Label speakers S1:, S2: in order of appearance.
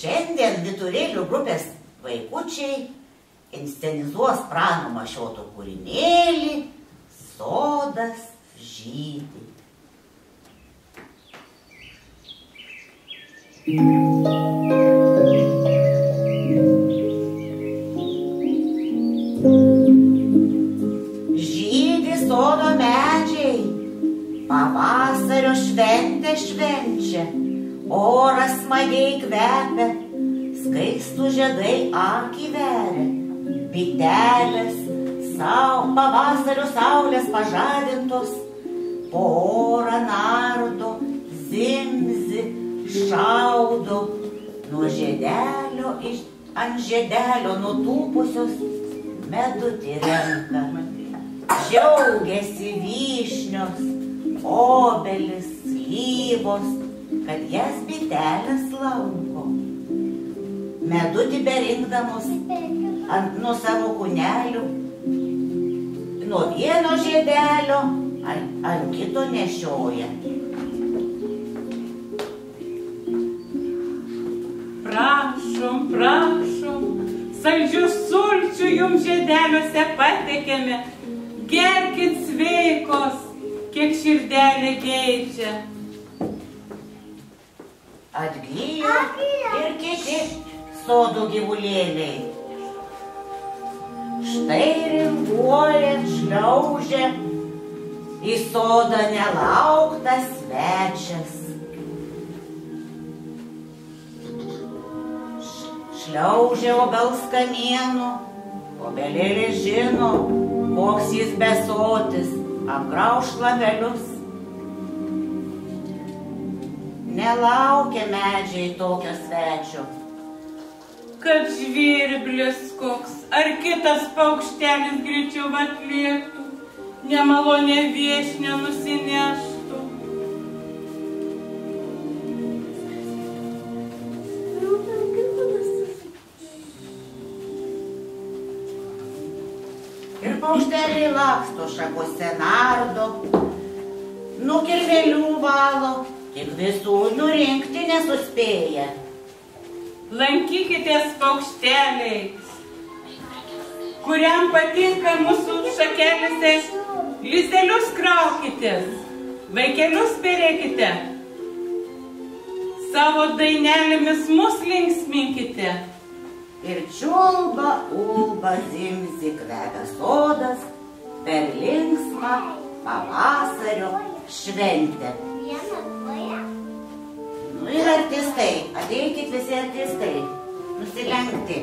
S1: Šiandien vyturėlių grupės vaikučiai inscenizuos Prano Mašioto kūrinėlį Sodas žydi. Žydi sodo medžiai, pavasario šventę švenčia, oras smagiai kvepia, skaistų žiedai akį veria, bitelės pavasario saulės pažadintos, po orą nardo, zimzi, šaudo, ant žiedelio nutūpusios medutį renka. Džiaugiasi vyšnios, obelis, slyvos, kad jas bitelės lanko. Medutį berinkdamos nuo savo kūnelių, nuo vieno žiedelio ant kito nešioja.
S2: Prašom, prašom, saldžių sulčių jums žiedeliuose patekėme. Gerkit sveikos, kiek širdelė geidžia.
S1: Atgyjo ir kiti sodų gyvulėliai. Štai ringuoja, šliaužia į sodą nelauktas svečias. Šliaužia obels kamienu, obelėlė žino, koks jis besotis, apgrauš lapelius. Nelaukia medžiai tokio svečio.
S2: Kad žvirblis koks ar kitas paukštelis greičiau atlėktų, nemalonė viešnia nusineštų.
S1: Ir paukšteliai laksto šakose nardo, nuo kirvelių valo, tik visų nurinkti nesuspėja.
S2: Lankykitės paukšteliai, kuriam patinka mūsų šakelėse, lizdelius kraukitės, vaikelius perėkite, savo dainelėmis mus linksminkite.
S1: Ir čiulba, ulba, zimzi, kvepia sodas per linksmą pavasario šventę. Nu ir artistai, ateikit visi artistai, nusilenkti.